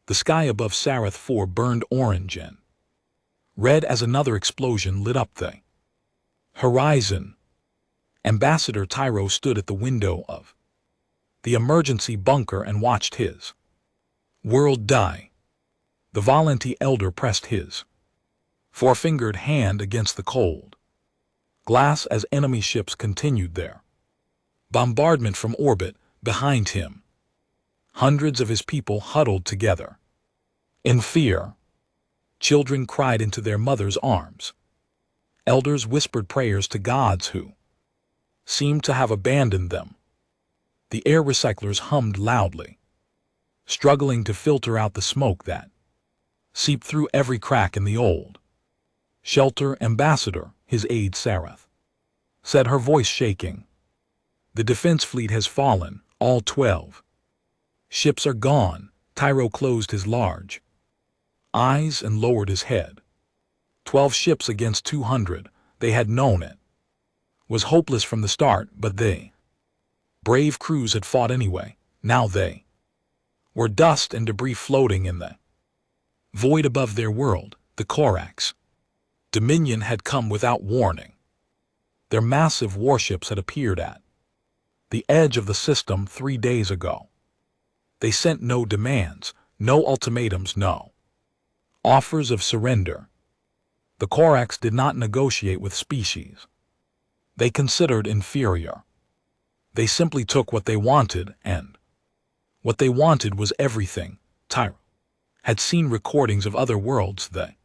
The sky above Sarath 4 burned orange and red as another explosion lit up the horizon. Ambassador Tyro stood at the window of the emergency bunker and watched his world die. The Volunteer elder pressed his four-fingered hand against the cold glass as enemy ships continued their bombardment from orbit behind him. Hundreds of his people huddled together in fear. Children cried into their mothers' arms. Elders whispered prayers to gods who seemed to have abandoned them. The air recyclers hummed loudly, struggling to filter out the smoke that seeped through every crack in the old shelter. Ambassador, his aide Sarath, said, her voice shaking. The defense fleet has fallen, all 12 ships are gone. Tyro closed his large eyes and lowered his head. 12 ships against 200, they had known it was hopeless from the start, but they brave crews had fought anyway. Now they were dust and debris floating in the void above their world. The Korax Dominion had come without warning. Their massive warships had appeared at the edge of the system 3 days ago. They sent no demands, no ultimatums, no offers of surrender. The Korax did not negotiate with species they considered inferior. They simply took what they wanted, and what they wanted was everything. Tyro had seen recordings of other worlds the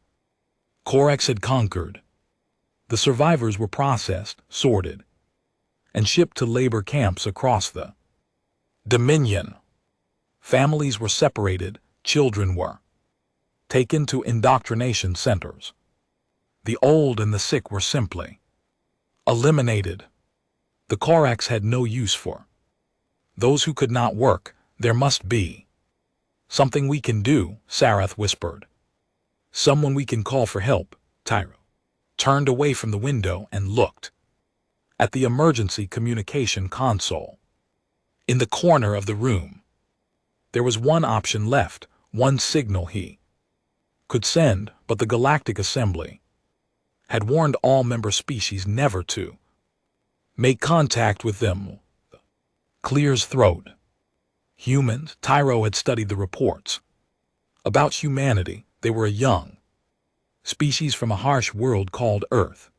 Korax had conquered. The survivors were processed, sorted, and shipped to labor camps across the Dominion. Families were separated, children were taken to indoctrination centers. The old and the sick were simply eliminated. The Korax had no use for those who could not work. There must be something we can do, Sarath whispered. Someone we can call for help. Tyro turned away from the window and looked at the emergency communication console. In the corner of the room, there was one option left, one signal he could send, but the Galactic Assembly had warned all member species never to make contact with them. Clear's throat. Humans, Tyro had studied the reports about humanity. They were a young species from a harsh world called Earth.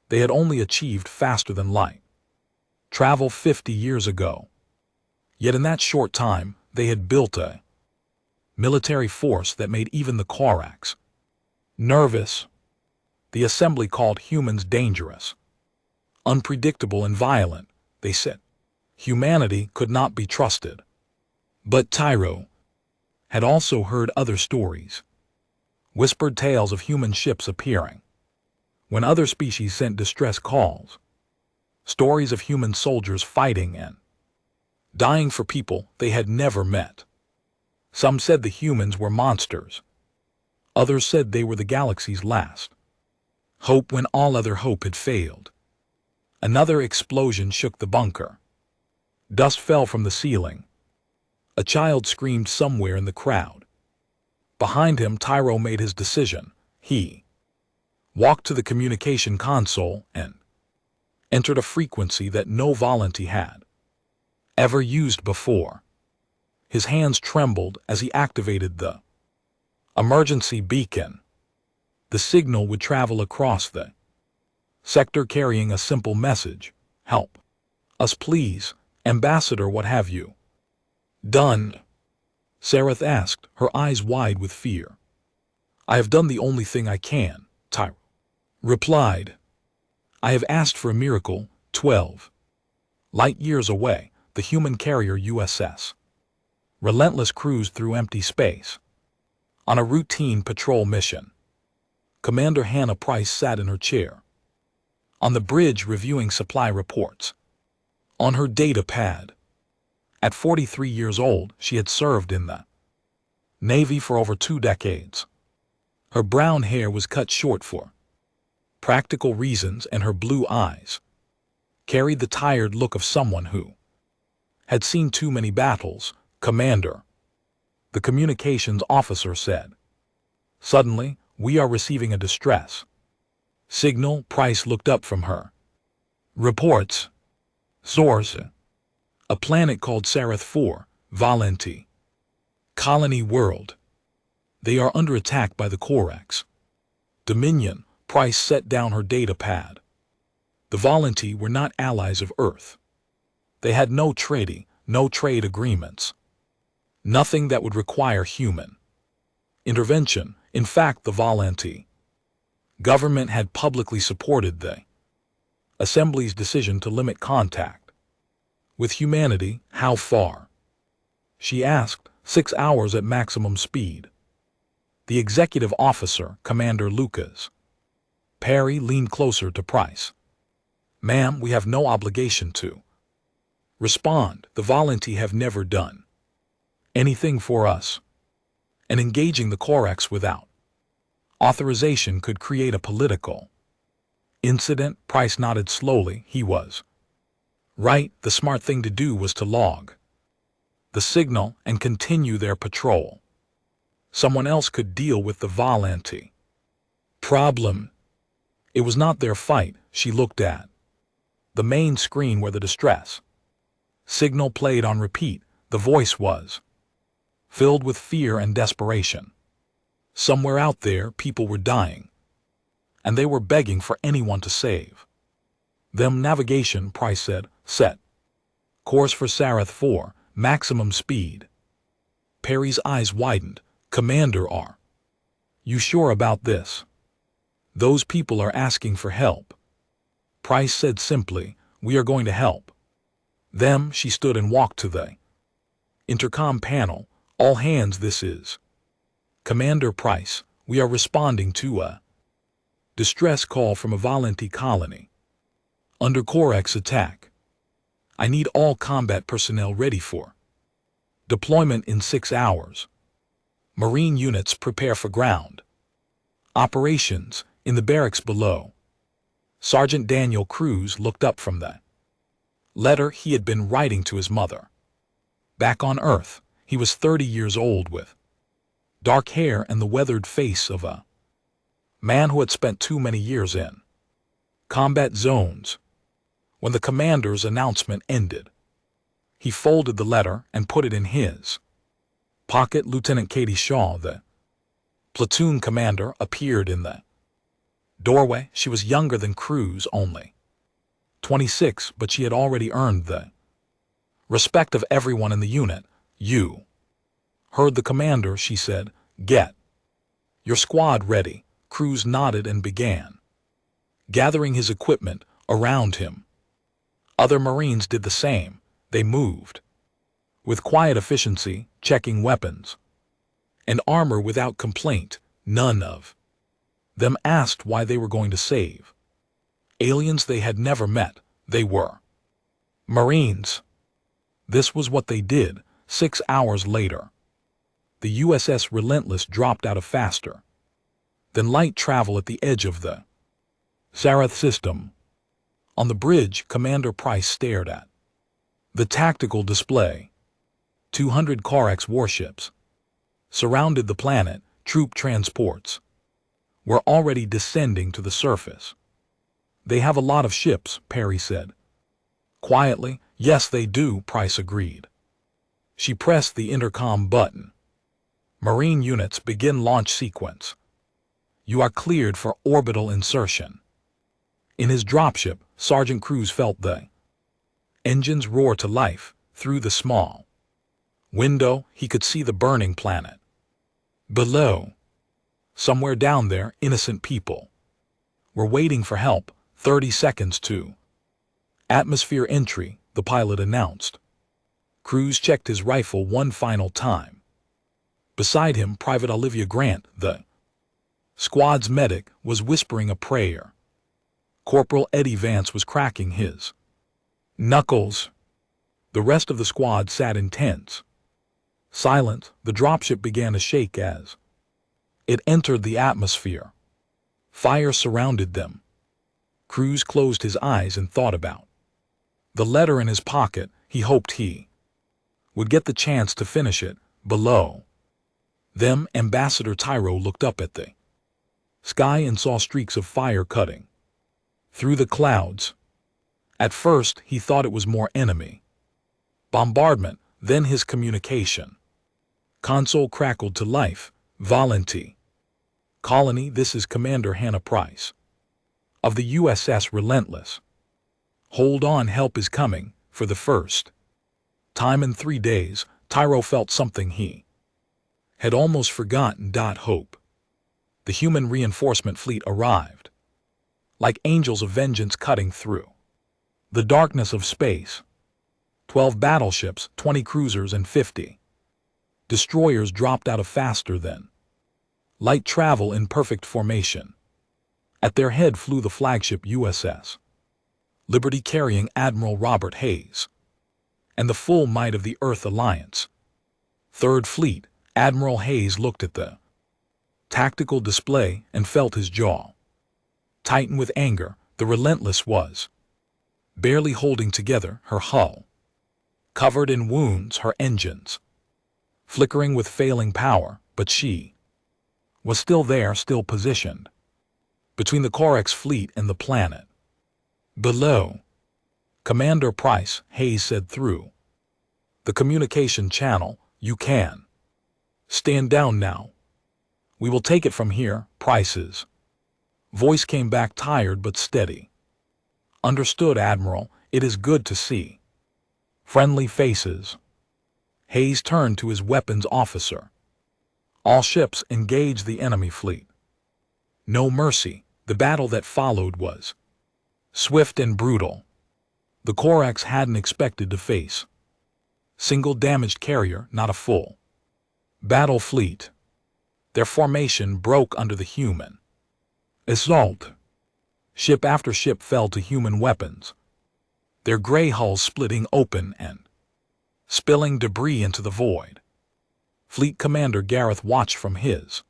They had only achieved faster than light travel 50 years ago. Yet in that short time, they had built a military force that made even the Korax nervous. The Assembly called humans dangerous, unpredictable and violent. They said humanity could not be trusted. But Tyro had also heard other stories, whispered tales of human ships appearing when other species sent distress calls, stories of human soldiers fighting and dying for people they had never met. Some said the humans were monsters. Others said they were the galaxy's last hope when all other hope had failed. Another explosion shook the bunker. Dust fell from the ceiling. A child screamed somewhere in the crowd. Behind him, Tyro made his decision. He walked to the communication console and entered a frequency that no volunteer had ever used before. His hands trembled as he activated the emergency beacon. The signal would travel across the sector carrying a simple message: help us, please. Ambassador, what have you done? Sarath asked, her eyes wide with fear. I have done the only thing I can, Tyro replied. I have asked for a miracle. 12 light years away, the human carrier USS Relentless cruised through empty space on a routine patrol mission. Commander Hannah Price sat in her chair on the bridge reviewing supply reports on her data pad. At 43 years old, she had served in the Navy for over 2 decades. Her brown hair was cut short for practical reasons, and her blue eyes carried the tired look of someone who had seen too many battles. Commander the communications officer said. Suddenly, we are receiving a distress signal. Price looked up from her. Reports. Source. A planet called Sarath 4, Valenti. Colony world. They are under attack by the Corax. Dominion. Price set down her data pad. The Valenti were not allies of Earth. They had no treaty, no trade agreements. Nothing that would require human intervention. In fact, the Valenti government had publicly supported the Assembly's decision to limit contact with humanity. How far? She asked. 6 hours at maximum speed. The executive officer, Commander Lucas Perry, leaned closer to Price. Ma'am, we have no obligation to respond. The Valenti have never done anything for us. And engaging the Corax without authorization could create a political incident. Price nodded slowly. He was right. The smart thing to do was to log the signal and continue their patrol. Someone else could deal with the Valenti problem. It was not their fight. She looked at the main screen where the distress signal played on repeat. The voice was filled with fear and desperation. Somewhere out there, people were dying, and they were begging for anyone to save them. Navigation, Price said. Set course for Sarath 4, maximum speed. Perry's eyes widened. Commander, are you sure about this? Those people are asking for help. Price said simply, we are going to help them. She stood and walked to the intercom panel. All hands, this is Commander Price. We are responding to a distress call from a Valenti colony under Corax attack. I need all combat personnel ready for deployment in 6 hours. Marine units prepare for ground operations in the barracks below. Sergeant Daniel Cruz looked up from the letter he had been writing to his mother. Back on Earth, he was 30 years old with dark hair and the weathered face of a man who had spent too many years in combat zones. When the commander's announcement ended, he folded the letter and put it in his pocket. Lieutenant Katie Shaw, the platoon commander, appeared in the doorway. She was younger than Cruz, only 26, but she had already earned the respect of everyone in the unit. You heard the commander, she said. Get your squad ready. Cruz nodded and began gathering his equipment around him. Other Marines did the same. They moved with quiet efficiency, checking weapons and armor without complaint. None of them asked why they were going to save aliens they had never met. They were Marines. This was what they did. 6 hours later, the USS Relentless dropped out of faster than light travel at the edge of the Sarath system. On the bridge, Commander Price stared at the tactical display. 200 Corax warships surrounded the planet. Troop transports were already descending to the surface. They have a lot of ships, Perry said quietly. Yes, they do, Price agreed. She pressed the intercom button. Marine units, begin launch sequence. You are cleared for orbital insertion. In his dropship, Sergeant Cruz felt the engines roar to life. Through the small window, he could see the burning planet. Below, somewhere down there, innocent people were waiting for help. 30 seconds to atmosphere entry, the pilot announced. Cruz checked his rifle one final time. Beside him, Private Olivia Grant, the squad's medic, was whispering a prayer. Corporal Eddie Vance was cracking his knuckles. The rest of the squad sat in tense silence. The dropship began to shake as it entered the atmosphere. Fire surrounded them. Cruz closed his eyes and thought about the letter in his pocket. He hoped he would get the chance to finish it. Below, Then Ambassador Tyro looked up at the sky and saw streaks of fire cutting through the clouds. At first, he thought it was more enemy bombardment, then his communication console crackled to life. Volunteer Colony, this is Commander Hannah Price of the USS Relentless. Hold on, help is coming. For the first time in 3 days, Tyro felt something he had almost forgotten. Hope. The human reinforcement fleet arrived, like angels of vengeance cutting through the darkness of space. 12 battleships, 20 cruisers, and 50 destroyers dropped out of faster than light travel in perfect formation. At their head flew the flagship USS Liberty, carrying Admiral Robert Hayes and the full might of the Earth Alliance. Third Fleet. Admiral Hayes looked at the tactical display and felt his jaw tighten with anger. The Relentless was barely holding together, her hull covered in wounds, her engines flickering with failing power, but she was still there, still positioned between the Corex fleet and the planet below. Commander Price, Hayes said through the communication channel, you can stand down now. We will take it from here. Price's voice came back, tired but steady. Understood, Admiral. It is good to see friendly faces. Hayes turned to his weapons officer. All ships engage the enemy fleet. No mercy. The battle that followed was swift and brutal. The Corex hadn't expected to face single damaged carrier, not a full battle fleet. Their formation broke under the human assault. Ship after ship fell to human weapons, their gray hulls splitting open and spilling debris into the void. Fleet Commander Gareth watched from his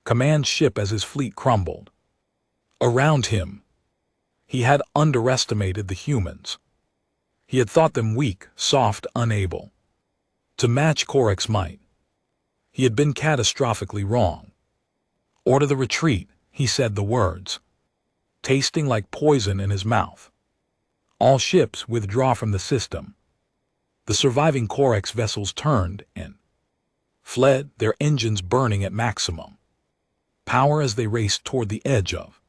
command ship as his fleet crumbled around him. He had underestimated the humans. He had thought them weak, soft, unable to match Corex might. He had been catastrophically wrong. Order the retreat, he said, the words tasting like poison in his mouth. All ships withdraw from the system. The surviving Corex vessels turned and fled, their engines burning at maximum power as they raced toward the edge of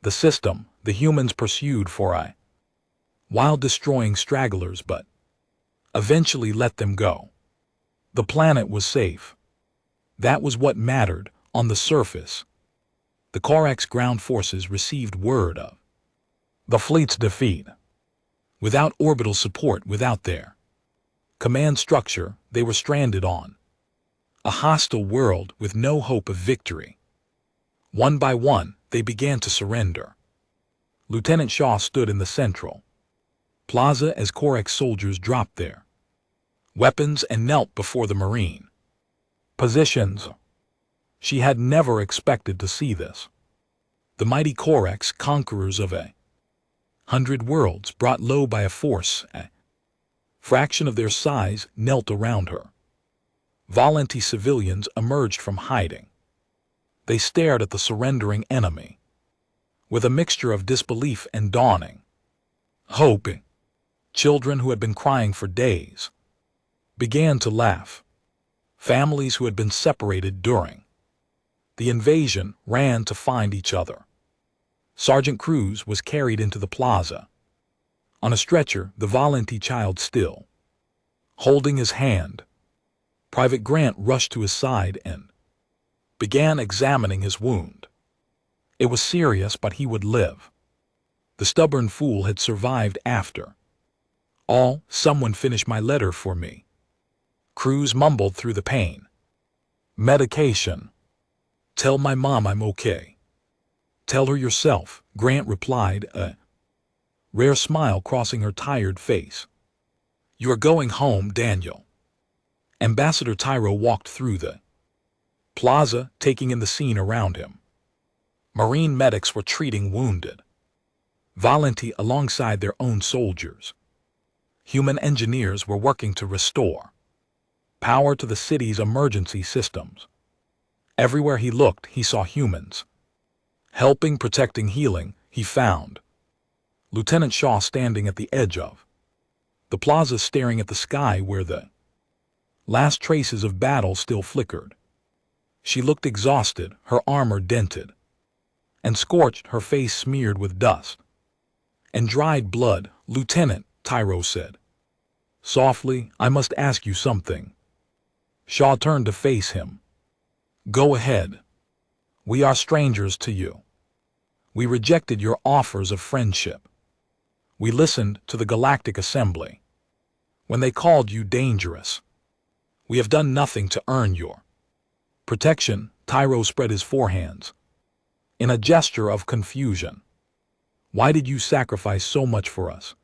the system. The humans pursued for a while, destroying stragglers, but eventually let them go. The planet was safe. That was what mattered. On the surface, the Corex ground forces received word of the fleet's defeat. Without orbital support, without their command structure, they were stranded on a hostile world with no hope of victory. One by one, they began to surrender. Lieutenant Shaw stood in the central plaza as Corex soldiers dropped their weapons and knelt before the Marine positions. She had never expected to see this. The mighty Corex, conquerors of 100 worlds, brought low by a force a fraction of their size, knelt around her. Volunteer civilians emerged from hiding. They stared at the surrendering enemy with a mixture of disbelief and dawning hope. Children who had been crying for days began to laugh. Families who had been separated during the invasion ran to find each other. Sergeant Cruz was carried into the plaza. On a stretcher, the volunteer child still holding his hand. Private Grant rushed to his side and began examining his wound. It was serious, but he would live. The stubborn fool had survived after all. Someone finish my letter for me, Cruz mumbled through the pain. Medication. Tell my mom I'm okay. Tell her yourself, Grant replied, a rare smile crossing her tired face. You are going home, Daniel. Ambassador Tyro walked through the plaza, taking in the scene around him. Marine medics were treating wounded volunteers alongside their own soldiers. Human engineers were working to restore Power to the city's emergency systems. Everywhere he looked, he saw humans. Helping, protecting, healing, he found Lieutenant Shaw standing at the edge of the plaza, staring at the sky where the last traces of battle still flickered. She looked exhausted, her armor dented and scorched, her face smeared with dust and dried blood. "Lieutenant," Tyro said softly, "I must ask you something." Shaw turned to face him. "Go ahead. We are strangers to you. We rejected your offers of friendship. We listened to the Galactic Assembly when they called you dangerous. We have done nothing to earn your protection." Tyro spread his forehands in a gesture of confusion. "Why did you sacrifice so much for us?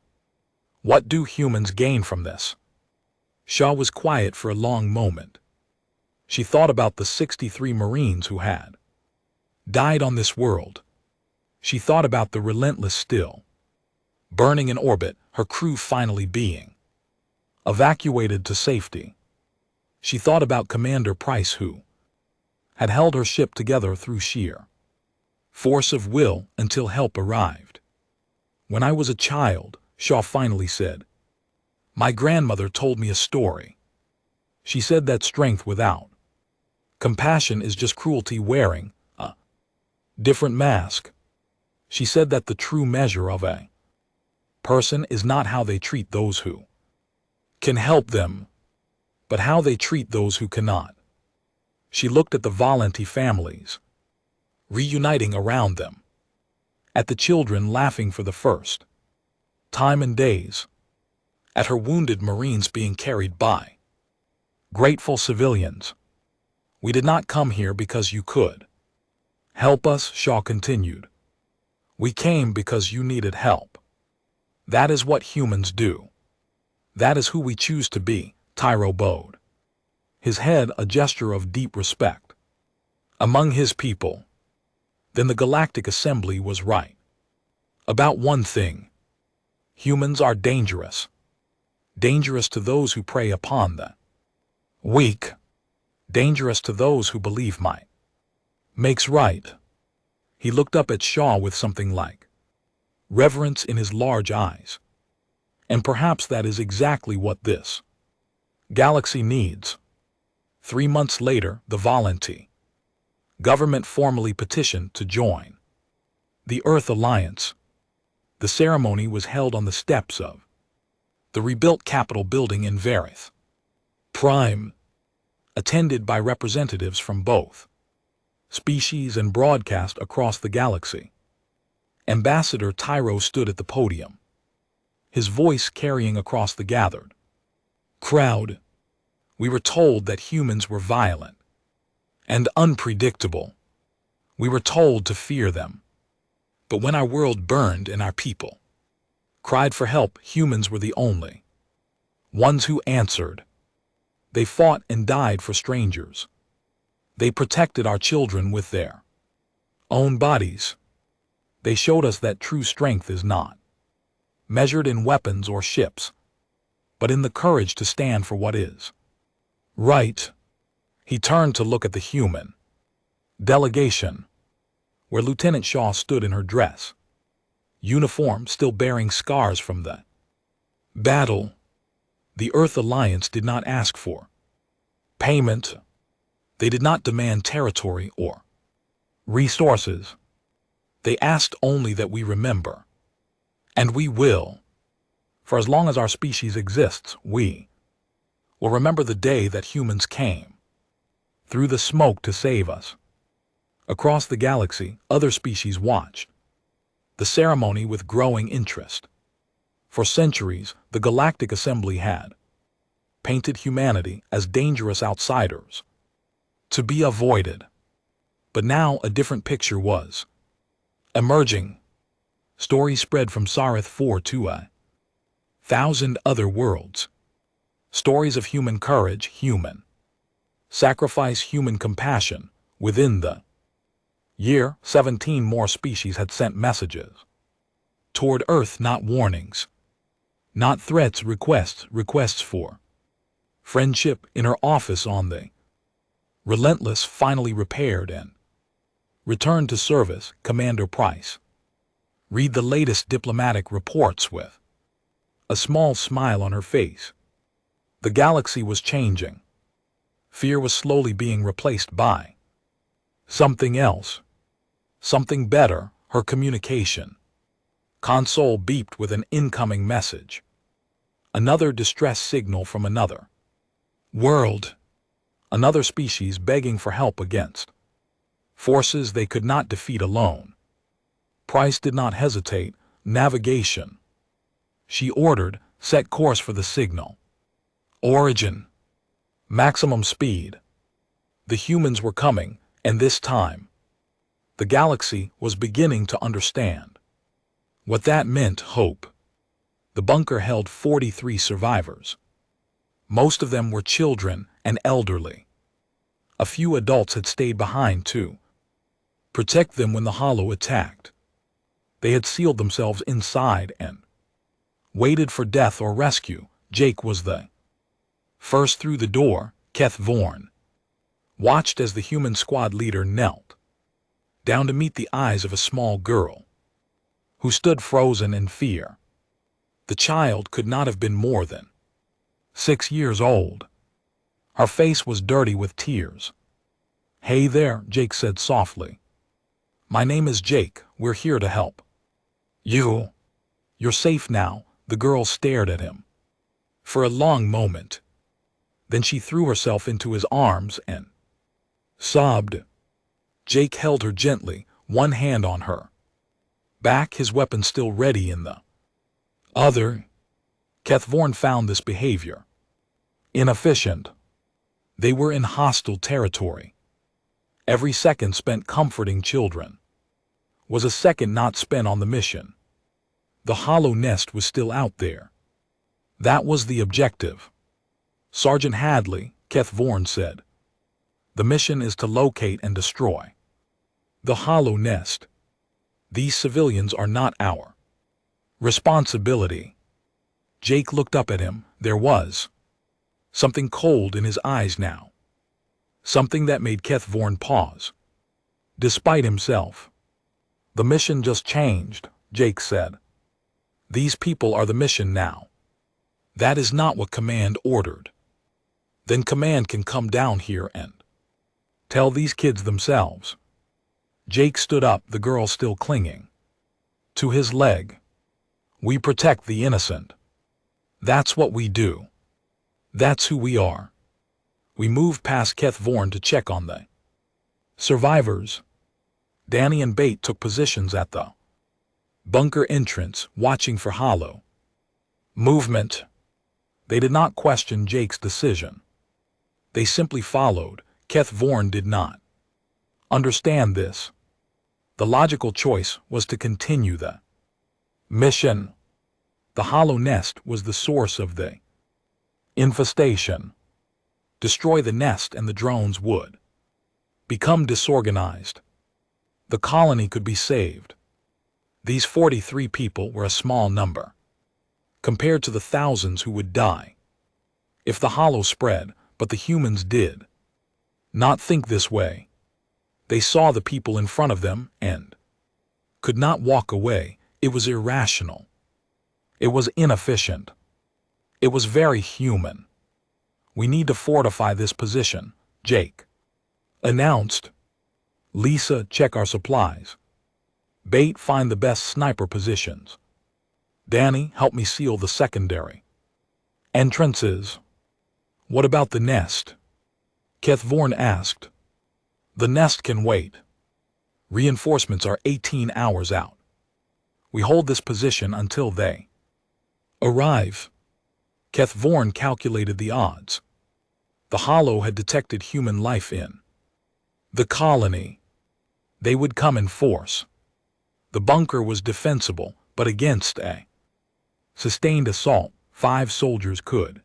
What do humans gain from this?" Shaw was quiet for a long moment. She thought about the 63 Marines who had died on this world. She thought about the relentless still burning in orbit, her crew finally being evacuated to safety. She thought about Commander Price, who had held her ship together through sheer force of will until help arrived. "When I was a child," Shaw finally said, "my grandmother told me a story. She said that strength without compassion is just cruelty wearing a different mask. She said that the true measure of a person is not how they treat those who can help them, but how they treat those who cannot." She looked at the Valenti families reuniting around them, at the children laughing for the first time in days, at her wounded Marines being carried by grateful civilians. "We did not come here because you could help us," Shaw continued. "We came because you needed help. That is what humans do. That is who we choose to be." Tyro bowed his head, a gesture of deep respect. "Among his people." Then the Galactic Assembly was right about one thing. Humans are dangerous. Dangerous to those who prey upon the weak. Dangerous to those who believe might makes right. He looked up at Shaw with something like reverence in his large eyes. "And perhaps that is exactly what this galaxy needs." 3 months later, the Valenti government formally petitioned to join the Earth Alliance. The ceremony was held on the steps of the rebuilt Capitol building in Varith Prime, attended by representatives from both species and broadcast across the galaxy. Ambassador Tyro stood at the podium, his voice carrying across the gathered crowd. "We were told that humans were violent and unpredictable. We were told to fear them. But when our world burned and our people cried for help, humans were the only ones who answered. They fought and died for strangers. They protected our children with their own bodies. They showed us that true strength is not measured in weapons or ships, but in the courage to stand for what is right." He turned to look at the human delegation, where Lieutenant Shaw stood in her dress uniform, still bearing scars from the battle. The Earth Alliance did not ask for payment. They did not demand territory or resources. They asked only that we remember. And we will. For as long as our species exists, we will remember the day that humans came through the smoke to save us. Across the galaxy, other species watched the ceremony with growing interest. For centuries, the Galactic Assembly had painted humanity as dangerous outsiders to be avoided. But now a different picture was emerging. Stories spread from Sarith 4 to 1,000 other worlds. Stories of human courage, human sacrifice, human compassion. Within the year, 17 more species had sent messages toward Earth, not warnings, not threats, requests for Friendship in her office on the Relentless finally repaired and returned to service. Commander Price. Read the latest diplomatic reports with a small smile on her face. The galaxy was changing. Fear was slowly being replaced by something else. Something better. Her communication console beeped with an incoming message. Another distress signal from another world. Another species begging for help against forces they could not defeat alone. Price did not hesitate. Navigation. She ordered, set course for the signal. Origin. Maximum speed. The humans were coming, and this time, the galaxy was beginning to understand what that meant. Hope. The bunker held 43 survivors. Most of them were children and elderly. A few adults had stayed behind to protect them when the Hollow attacked. They had sealed themselves inside and waited for death or rescue. Jake was the first through the door. Keth Vorn watched as the human squad leader knelt down to meet the eyes of a small girl who stood frozen in fear. The child could not have been more than 6 years old. Her face was dirty with tears. "Hey there," Jake said softly. "My name is Jake. We're here to help." You're safe now." The girl stared at him for a long moment. Then she threw herself into his arms and sobbed. Jake held her gently, one hand on her back, his weapon still ready in the other. Keth Vorn found this behavior inefficient. They were in hostile territory. Every second spent comforting children was a second not spent on the mission. The Hollow Nest was still out there. That was the objective. "Sergeant Hadley," Keth Vorn said, "the mission is to locate and destroy the Hollow Nest. These civilians are not our responsibility." Jake looked up at him. There was something cold in his eyes now. Something that made Keth Vorn pause. Despite himself. "The mission just changed," Jake said. "These people are the mission now." "That is not what Command ordered." "Then Command can come down here and tell these kids themselves." Jake stood up, the girl still clinging to his leg. "We protect the innocent. That's what we do. That's who we are." We moved past Keth Vorn to check on the survivors. Danny and Bate took positions at the bunker entrance, watching for Hollow movement. They did not question Jake's decision. They simply followed. Keth Vorn did not understand this. The logical choice was to continue the mission. The Hollow Nest was the source of the infestation. Destroy the nest and the drones would become disorganized. The colony could be saved. These 43 people were a small number compared to the thousands who would die if the Hollow spread, but the humans did not think this way. They saw the people in front of them and could not walk away. It was irrational. It was inefficient. It was very human. "We need to fortify this position," Jake announced. "Lisa, check our supplies. Bate, find the best sniper positions. Danny, help me seal the secondary entrances." "What about the nest?" Keth Vorn asked. "The nest can wait. Reinforcements are 18 hours out. We hold this position until they arrive." Keth Vorn calculated the odds. The Hollow had detected human life in the colony. They would come in force. The bunker was defensible, but against a sustained assault, 5 soldiers could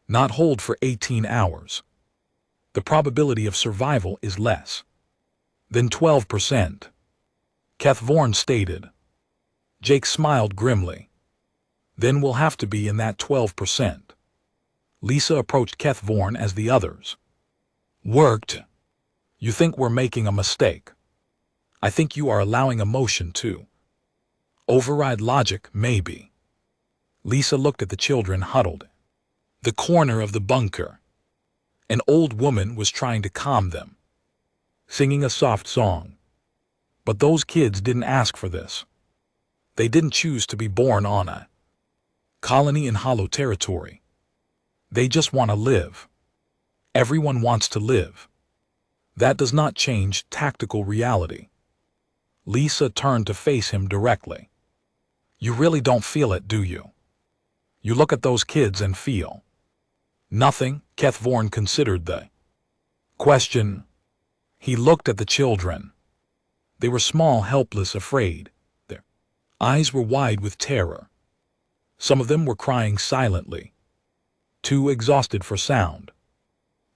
not hold for 18 hours. The probability of survival is less than 12%. Keth Vorn stated. Jake smiled grimly. "Then we'll have to be in that 12%. Lisa approached Keth Vorn as the others. Worked. You think we're making a mistake. I think you are allowing emotion to override logic, maybe. Lisa looked at the children huddled. The corner of the bunker. An old woman was trying to calm them, singing a soft song. But those kids didn't ask for this. They didn't choose to be born on a colony in hollow territory. They just want to live. Everyone wants to live. That does not change tactical reality. Lisa turned to face him directly. You really don't feel it, do you? You look at those kids and feel nothing. Keth Vorn considered the question. He looked at the children. They were small, helpless, afraid. Their eyes were wide with terror. Some of them were crying silently, too exhausted for sound.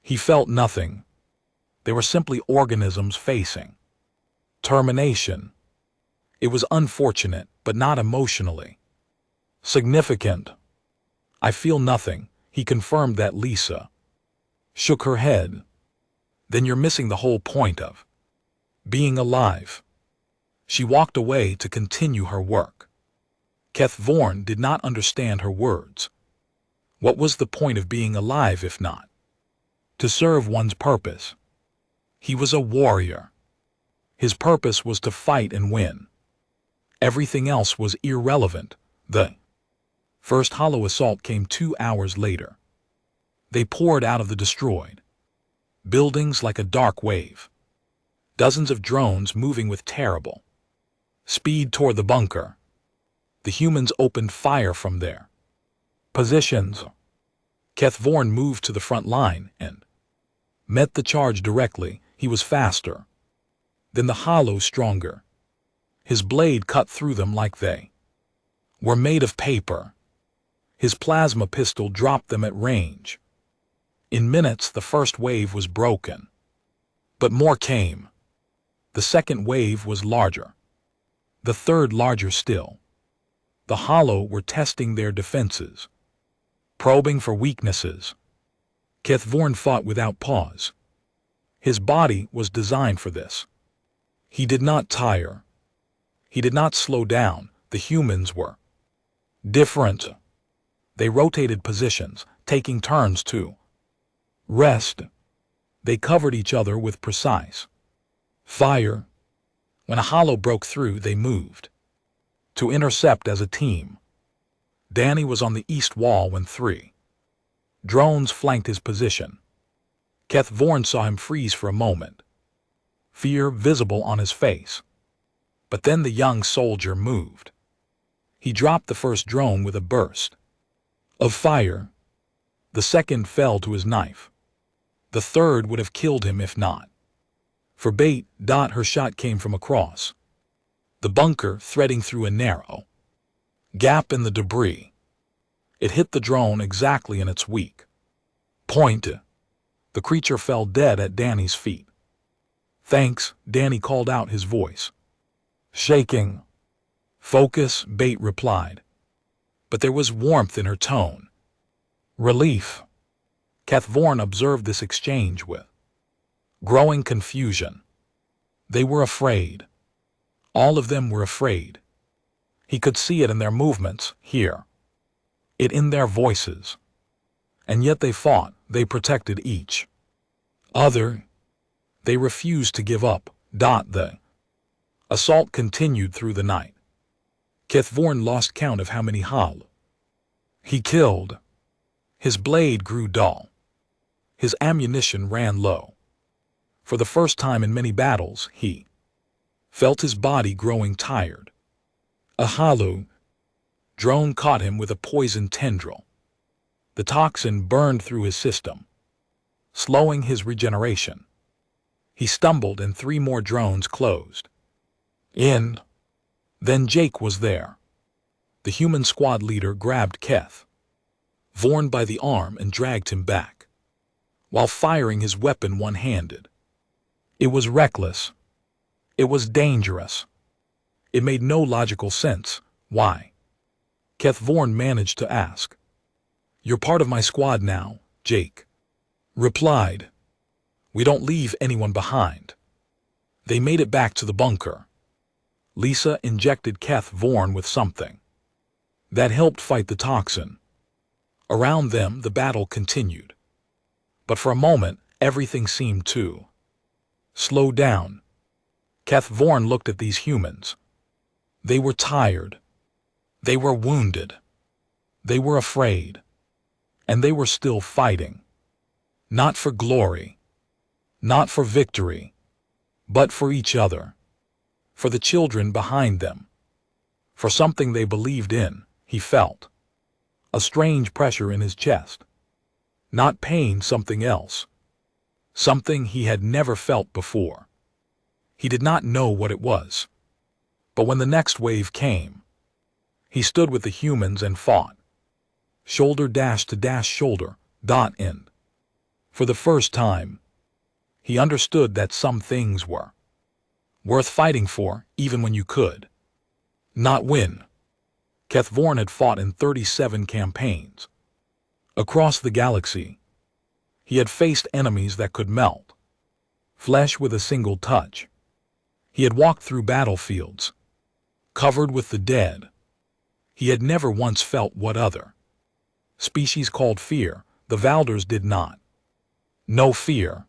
He felt nothing. They were simply organisms facing termination. It was unfortunate, but not emotionally significant. I feel nothing, he confirmed that. Lisa shook her head. Then you're missing the whole point of being alive. She walked away to continue her work. Keth Vorn did not understand her words. What was the point of being alive if not to serve one's purpose? He was a warrior. His purpose was to fight and win. Everything else was irrelevant. The first hollow assault came 2 hours later. They poured out of the destroyed buildings like a dark wave. Dozens of drones moving with terrible speed toward the bunker. The humans opened fire from their positions. Keth Vorn moved to the front line and met the charge directly. He was faster than the hollow, stronger. His blade cut through them like they were made of paper. His plasma pistol dropped them at range. In minutes, the first wave was broken. But more came. The second wave was larger. The third larger still. The hollow were testing their defenses, probing for weaknesses. Keth Vorn fought without pause. His body was designed for this. He did not tire. He did not slow down. The humans were different. They rotated positions, taking turns to rest. They covered each other with precise fire. When a hollow broke through, they moved to intercept as a team. Danny was on the east wall when 3 drones flanked his position. Keth Vorn saw him freeze for a moment, fear visible on his face. But then the young soldier moved. He dropped the first drone with a burst of fire. The second fell to his knife. The third would have killed him if not for bait. Her shot came from across the bunker, threading through a narrow gap in the debris. It hit the drone exactly in its weak point. The creature fell dead at Danny's feet. Thanks, Danny called out, his voice shaking. Focus, Bait replied. But there was warmth in her tone. Relief. Keth Vorn observed this exchange with growing confusion. They were afraid. All of them were afraid. He could see it in their movements, hear it in their voices. And yet they fought, they protected each other. They refused to give up. The assault continued through the night. Keth Vorn lost count of how many hollow he killed. His blade grew dull. His ammunition ran low. For the first time in many battles, he felt his body growing tired. A hollow drone caught him with a poison tendril. The toxin burned through his system, slowing his regeneration. He stumbled and 3 more drones closed in. Then Jake was there. The human squad leader grabbed Keth Vorn by the arm and dragged him back, while firing his weapon one-handed. It was reckless. It was dangerous. It made no logical sense. Why? Keth Vorn managed to ask. "You're part of my squad now," Jake replied. "We don't leave anyone behind." They made it back to the bunker. Lisa injected Keth Vorn with something that helped fight the toxin. Around them, the battle continued. But for a moment, everything seemed to slow down. Keth Vorn looked at these humans. They were tired. They were wounded. They were afraid. And they were still fighting. Not for glory. Not for victory. But for each other. For the children behind them. For something they believed in, he felt. A strange pressure in his chest. Not pain, something else. Something he had never felt before. He did not know what it was. But when the next wave came, he stood with the humans and fought. Shoulder dash to dash shoulder, dot end. For the first time, he understood that some things were worth fighting for, even when you could not win. Keth Vorn had fought in 37 campaigns. Across the galaxy, he had faced enemies that could melt flesh with a single touch. He had walked through battlefields, covered with the dead. He had never once felt what other species called fear. The Valders did not know fear.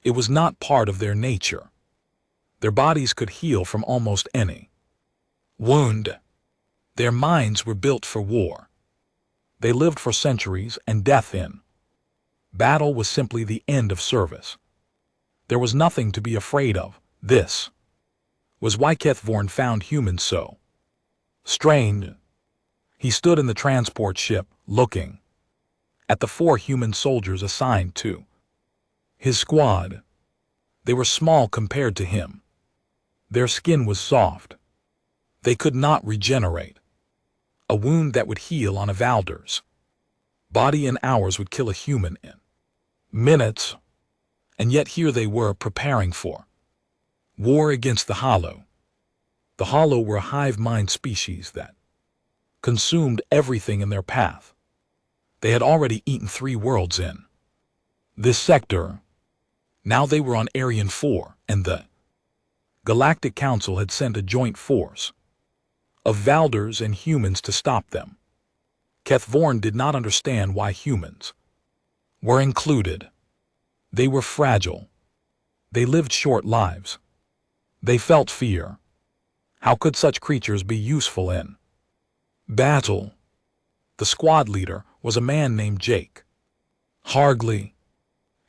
It was not part of their nature. Their bodies could heal from almost any wound. Their minds were built for war. They lived for centuries, and death in battle was simply the end of service. There was nothing to be afraid of. This was why Keth Vorn found humans so strange. He stood in the transport ship, looking at the 4 human soldiers assigned to his squad. They were small compared to him. Their skin was soft. They could not regenerate. A wound that would heal on a Valder's body in hours would kill a human in minutes. And yet here they were preparing for war against the Hollow. The Hollow were a hive-mind species that consumed everything in their path. They had already eaten 3 worlds in this sector. Now they were on Aryan 4, and the Galactic Council had sent a joint force of Valders and humans to stop them. Keth Vorn did not understand why humans were included. They were fragile. They lived short lives. They felt fear. How could such creatures be useful in battle? The squad leader was a man named Jake Hargley.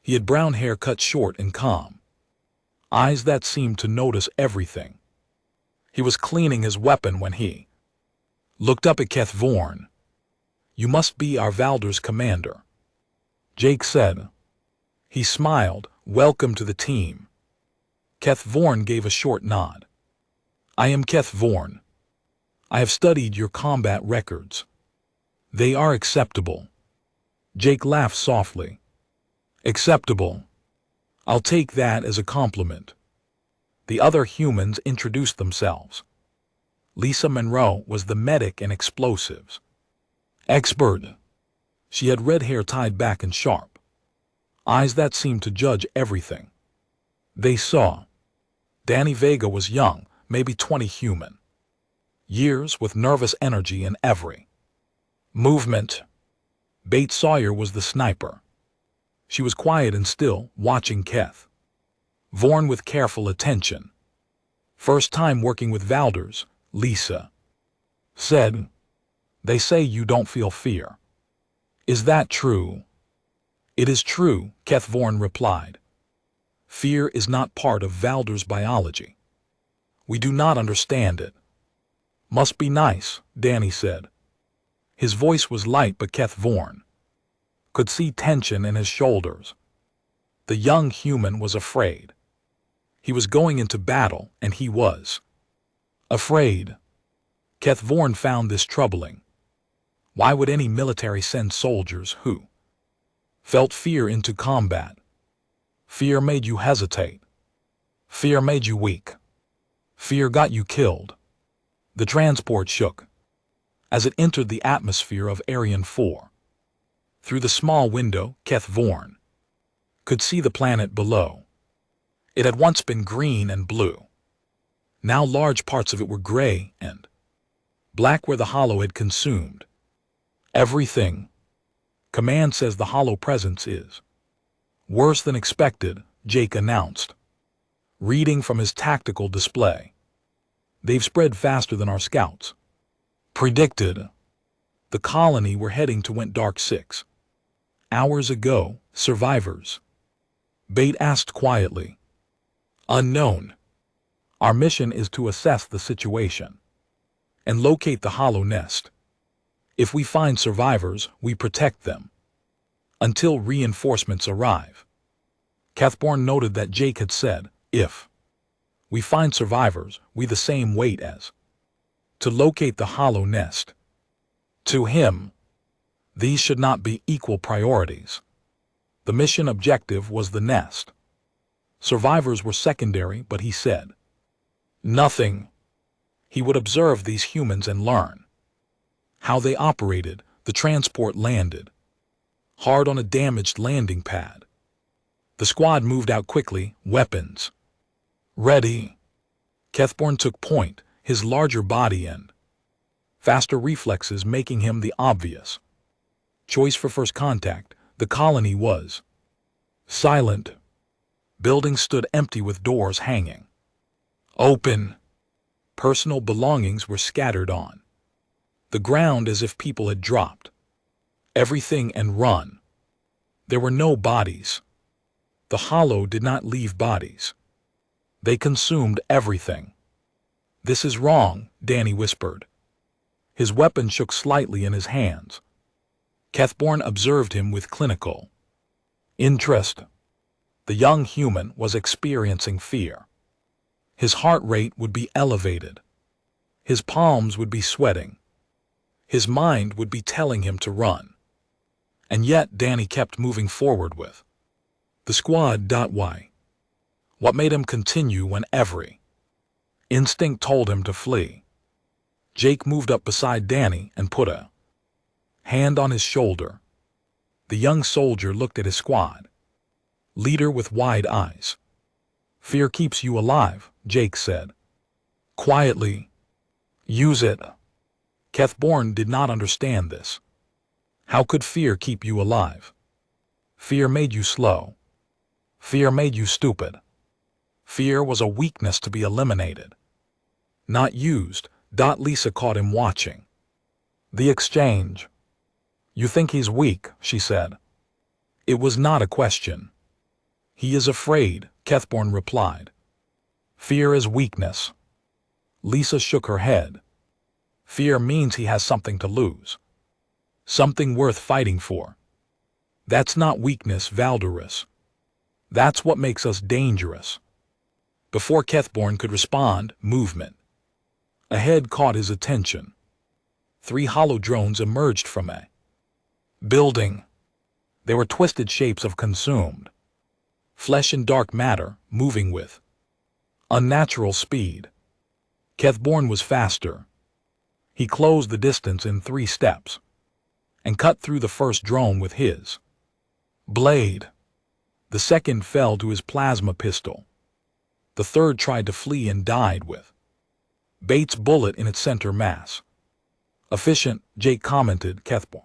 He had brown hair cut short and calm, eyes that seemed to notice everything. He was cleaning his weapon when he looked up at Keth Vorn. "You must be our Valders commander," Jake said. He smiled. "Welcome to the team." Keth Vorn gave a short nod. "I am Keth Vorn. I have studied your combat records. They are acceptable." Jake laughed softly. "Acceptable? I'll take that as a compliment." The other humans introduced themselves. Lisa Monroe was the medic and explosives expert. She had red hair tied back and sharp eyes that seemed to judge everything they saw. Danny Vega was young, maybe 20 human years, with nervous energy in every movement. Bates Sawyer was the sniper. She was quiet and still, watching Keth Vorn with careful attention. "First time working with Valders," Lisa said. "They say you don't feel fear. Is that true?" "It is true," Keth Vorn replied. "Fear is not part of Valders biology. We do not understand it." "Must be nice," Danny said. His voice was light, but Keth Vorn could see tension in his shoulders. The young human was afraid. He was going into battle, and he was afraid. Keth Vorn found this troubling. Why would any military send soldiers who felt fear into combat? Fear made you hesitate. Fear made you weak. Fear got you killed. The transport shook as it entered the atmosphere of Aryan 4. Through the small window, HFY could see the planet below. It had once been green and blue. Now large parts of it were gray and black where the hollow had consumed everything. Command says the hollow presence is worse than expected, Jake announced, reading from his tactical display. They've spread faster than our scouts predicted. The colony were heading to went dark 6 hours ago. Survivors? Bate asked quietly. Unknown. Our mission is to assess the situation and locate the hollow nest. If we find survivors, we protect them until reinforcements arrive. HFY noted that Jake had said, if we find survivors, we the same weight as to locate the hollow nest. To him, these should not be equal priorities. The mission objective was the nest. Survivors were secondary, but he said nothing. He would observe these humans and learn how they operated. The transport landed hard on a damaged landing pad. The squad moved out quickly, weapons ready. HFY took point, his larger body and faster reflexes making him the obvious choice for first contact. The colony was silent. Buildings stood empty with doors hanging open. Personal belongings were scattered on the ground as if people had dropped everything and run. There were no bodies. The hollow did not leave bodies. They consumed everything. This is wrong, Danny whispered. His weapon shook slightly in his hands. HFY observed him with clinical interest. The young human was experiencing fear. His heart rate would be elevated. His palms would be sweating. His mind would be telling him to run. And yet Danny kept moving forward with the squad. Why? What made him continue when every instinct told him to flee? Jake moved up beside Danny and put a hand on his shoulder. The young soldier looked at his squad leader with wide eyes. Fear keeps you alive, Jake said quietly. Use it. HFY did not understand this. How could fear keep you alive? Fear made you slow. Fear made you stupid. Fear was a weakness to be eliminated, not used. Lisa caught him watching the exchange. You think he's weak, she said. It was not a question. He is afraid, HFY replied. Fear is weakness. Lisa shook her head. Fear means he has something to lose. Something worth fighting for. That's not weakness, Valderus. That's what makes us dangerous. Before HFY could respond, movement ahead caught his attention. 3 hollow drones emerged from a building. They were twisted shapes of consumed flesh and dark matter, moving with unnatural speed. HFY was faster. He closed the distance in 3 steps and cut through the first drone with his blade. The second fell to his plasma pistol. The third tried to flee and died with Bates' bullet in its center mass. Efficient, Jake commented. HFY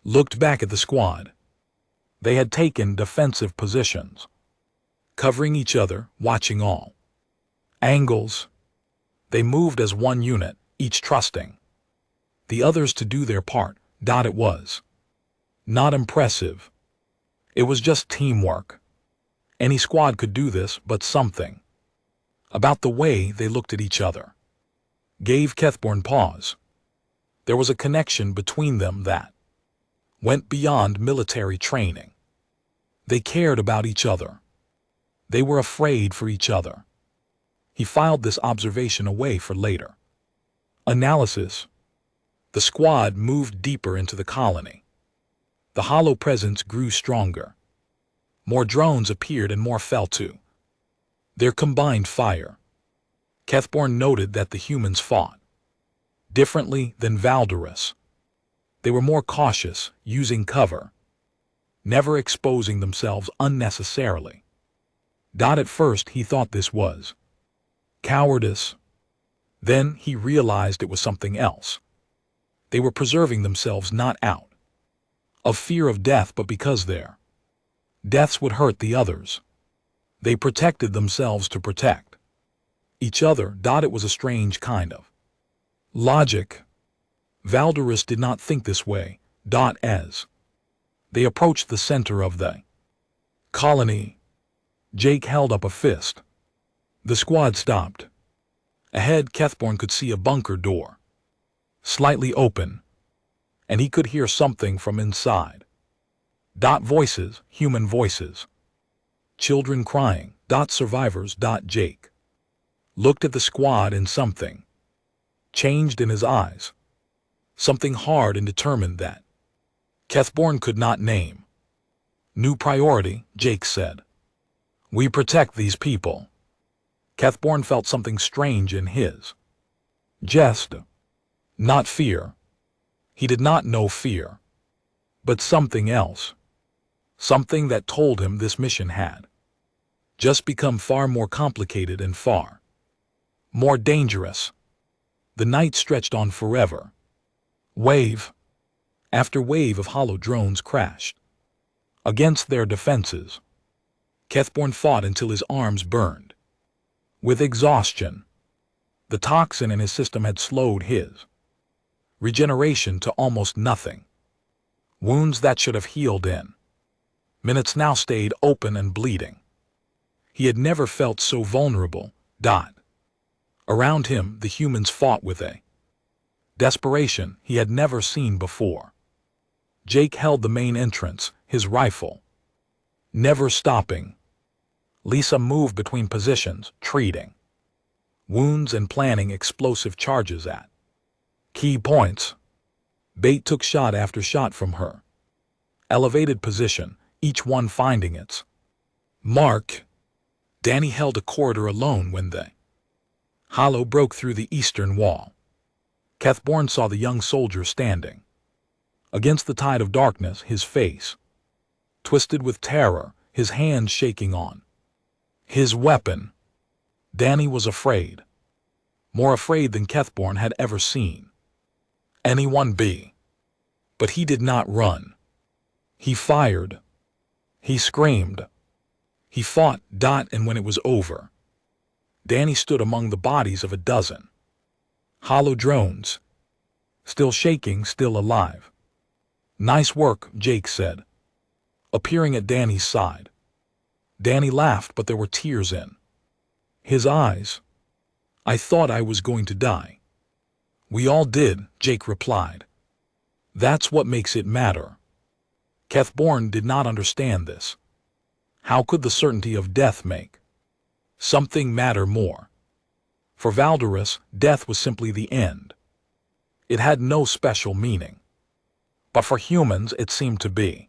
looked back at the squad. They had taken defensive positions, covering each other, watching all angles. They moved as one unit, each trusting the others to do their part. It was not impressive. It was just teamwork. Any squad could do this, but something about the way they looked at each other gave HFY pause. There was a connection between them that went beyond military training. They cared about each other. They were afraid for each other. He filed this observation away for later analysis. The squad moved deeper into the colony. The hollow presence grew stronger. More drones appeared and more fell to their combined fire. HFY noted that the humans fought differently than Valderus. They were more cautious, using cover never exposing themselves unnecessarily. At first he thought this was cowardice. Then he realized it was something else. They were preserving themselves not out of fear of death, but because their deaths would hurt the others. They protected themselves to protect each other. It was a strange kind of logic. Valderus did not think this way. As they approached the center of the colony, Jake held up a fist. The squad stopped. Ahead, Kethborn could see a bunker door, slightly open, and he could hear something from inside. Voices, human voices. Children crying. Survivors. Jake looked at the squad and something changed in his eyes. Something hard and determined that Kethborn could not name. New priority, Jake said. We protect these people. Kethborn felt something strange in his chest. Not fear. He did not know fear. But something else. Something that told him this mission had just become far more complicated and far more dangerous. The night stretched on forever. Wave after wave of hollow drones crashed against their defenses. Kethborn fought until his arms burned with exhaustion. The toxin in his system had slowed his regeneration to almost nothing. Wounds that should have healed in minutes now stayed open and bleeding. He had never felt so vulnerable. Around him, the humans fought with a desperation he had never seen before. Jake held the main entrance, his rifle never stopping. Lisa moved between positions, treating wounds and planning explosive charges at key points. Bait took shot after shot from her elevated position, each one finding its mark. Danny held a corridor alone when the hollow broke through the eastern wall. Kethborn saw the young soldier standing against the tide of darkness, his face twisted with terror, his hands shaking on his weapon. Danny was afraid, more afraid than Kethborn had ever seen anyone be. But he did not run. He fired. He screamed. He fought. And when it was over, Danny stood among the bodies of a dozen hollow drones, still shaking, still alive. Nice work, Jake said, appearing at Danny's side. Danny laughed, but there were tears in his eyes. I thought I was going to die. We all did, Jake replied. That's what makes it matter. Kethborn did not understand this. How could the certainty of death make something matter more? For Valderus, death was simply the end. It had no special meaning. But for humans, it seemed to be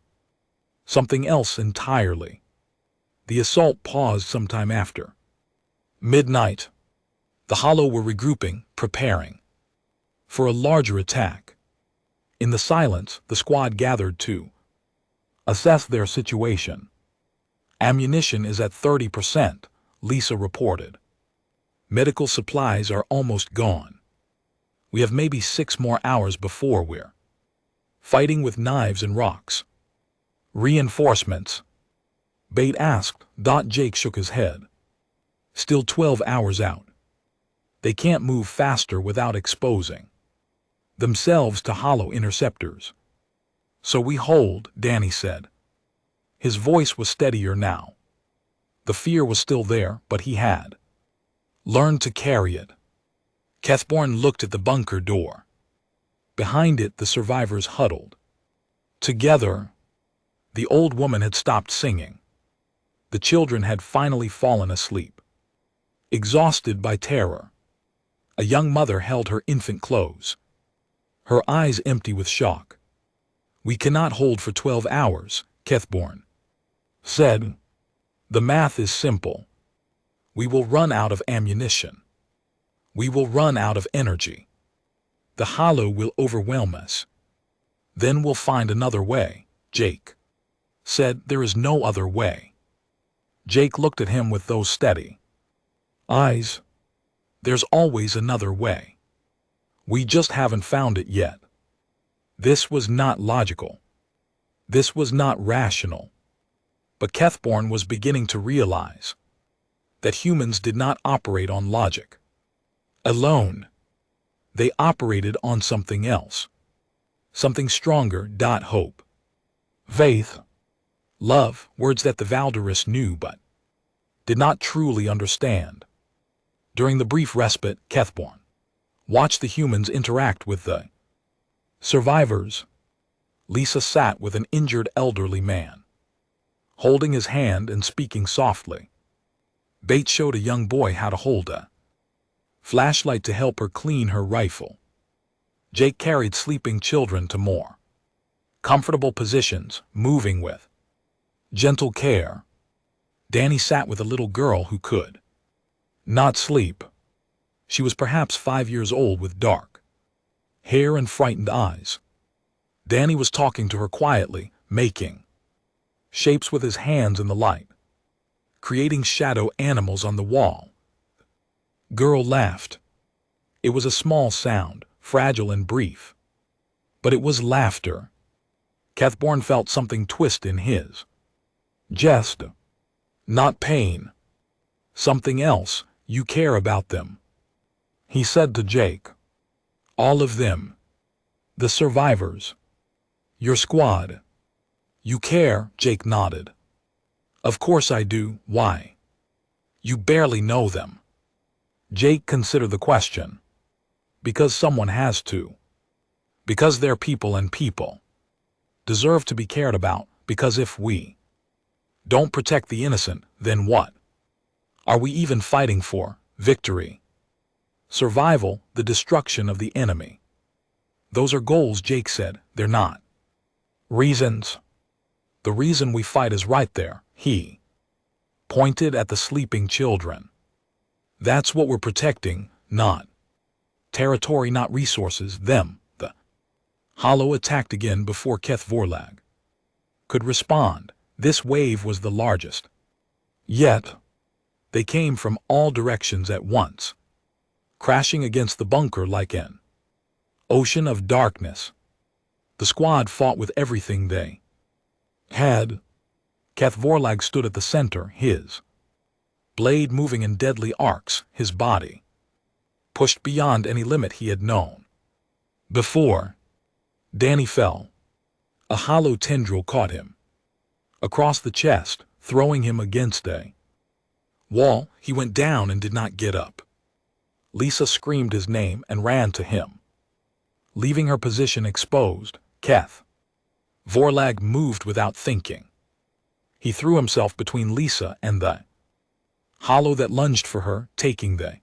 something else entirely. The assault paused sometime after midnight. The Hollow were regrouping, preparing for a larger attack. In the silence, the squad gathered to assess their situation. Ammunition is at 30%, Lisa reported. Medical supplies are almost gone. We have maybe 6 more hours before we're fighting with knives and rocks. Reinforcements? Bait asked. Jake shook his head. Still 12 hours out. They can't move faster without exposing themselves to hollow interceptors. So we hold, Danny said. His voice was steadier now. The fear was still there, but he had learned to carry it. Kethborn looked at the bunker door. Behind it, the survivors huddled together. The old woman had stopped singing. The children had finally fallen asleep, exhausted by terror. A young mother held her infant close, her eyes empty with shock. We cannot hold for 12 hours, Kethborn said. The math is simple. We will run out of ammunition. We will run out of energy. The Hollow will overwhelm us. Then we'll find another way, Jake said, "There is no other way." Jake looked at him with those steady eyes. "There's always another way. We just haven't found it yet." This was not logical. This was not rational. But Kethborn was beginning to realize that humans did not operate on logic alone. They operated on something else. Something stronger. Hope, faith, love, words that the Valderis knew but did not truly understand. During the brief respite, Kethborn watched the humans interact with the survivors. Lisa sat with an injured elderly man, holding his hand and speaking softly. Bates showed a young boy how to hold a flashlight to help her clean her rifle. Jake carried sleeping children to more comfortable positions, moving with gentle care. Danny sat with a little girl who could not sleep. She was perhaps 5 years old with dark hair and frightened eyes. Danny was talking to her quietly, making shapes with his hands in the light, creating shadow animals on the wall. Girl laughed. It was a small sound, fragile and brief, but it was laughter. Kethborn felt something twist in his chest. Not pain. Something else. "You care about them," he said to Jake. "All of them. The survivors. Your squad." "You care?" Jake nodded. "Of course I do. Why?" "You barely know them." Jake considered the question. "Because someone has to. Because they're people and people deserve to be cared about. Because if we don't protect the innocent, then what are we even fighting for? Victory? Survival? The destruction of the enemy? Those are goals," Jake said. "They're not reasons. The reason we fight is right there." He pointed at the sleeping children. "That's what we're protecting, not territory, not resources, them." The hollow attacked again before Kethvorlag could respond. This wave was the largest. Yet, they came from all directions at once, crashing against the bunker like an ocean of darkness. The squad fought with everything they had. Kethvorlag stood at the center, his blade moving in deadly arcs, his body pushed beyond any limit he had known before. Danny fell. A hollow tendril caught him across the chest, throwing him against a wall. He went down and did not get up. Lisa screamed his name and ran to him, leaving her position exposed. Kethvorlag moved without thinking. He threw himself between Lisa and the hollow that lunged for her, taking the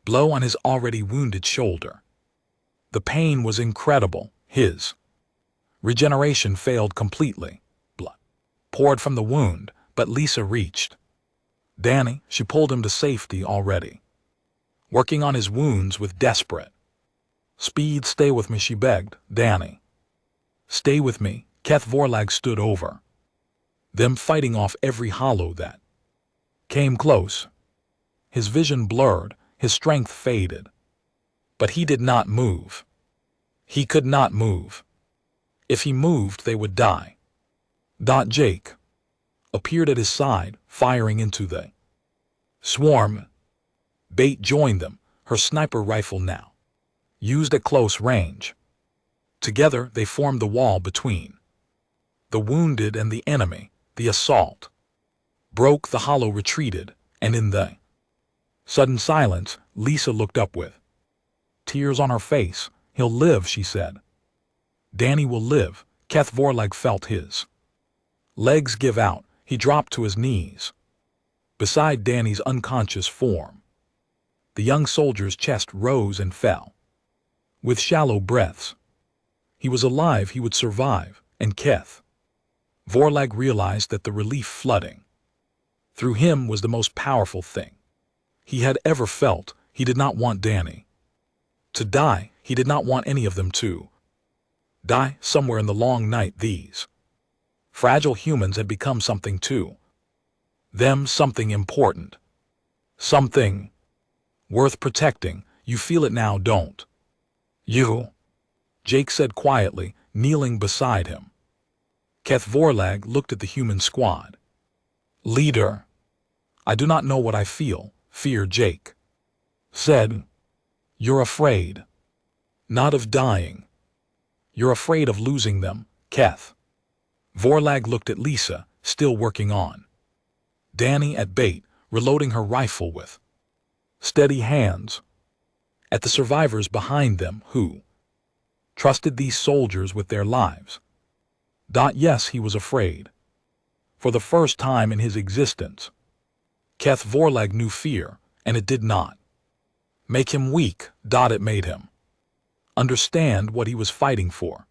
blow on his already wounded shoulder. The pain was incredible. His regeneration failed completely. Blood poured from the wound, but Lisa reached Danny. She pulled him to safety, already working on his wounds with desperate speed. "Stay with me," she begged. "Danny, stay with me." Kethvorlag stood over them, fighting off every hollow that came close. His vision blurred, his strength faded. But he did not move. He could not move. If he moved, they would die. Jake appeared at his side, firing into the swarm. Bate joined them, her sniper rifle now used at close range. Together, they formed the wall between the wounded and the enemy. The assault broke. The hollow retreated, and in the sudden silence, Lisa looked up with tears on her face. "He'll live," she said. "Danny will live." Kethvorlag felt his legs give out. He dropped to his knees beside Danny's unconscious form. The young soldier's chest rose and fell with shallow breaths. He was alive. He would survive. And Kethvorlag realized that the relief flooding through him was the most powerful thing he had ever felt. He did not want Danny to die. He did not want any of them to die. Somewhere in the long night, these Fragile humans had become something too. Them something important. Something worth protecting. You feel it now, don't you? Jake said quietly, kneeling beside him. Keth Vorlag looked at the human squad. Leader, I do not know what I feel, fear, Jake said. You're afraid. Not of dying. You're afraid of losing them, Keth. Vorlag looked at Lisa, still working on. Danny at bait, reloading her rifle with steady hands. At the survivors behind them who trusted these soldiers with their lives. Yes, he was afraid. For the first time in his existence, Keth Vorlag knew fear, and it did not make him weak. It made him understand what he was fighting for.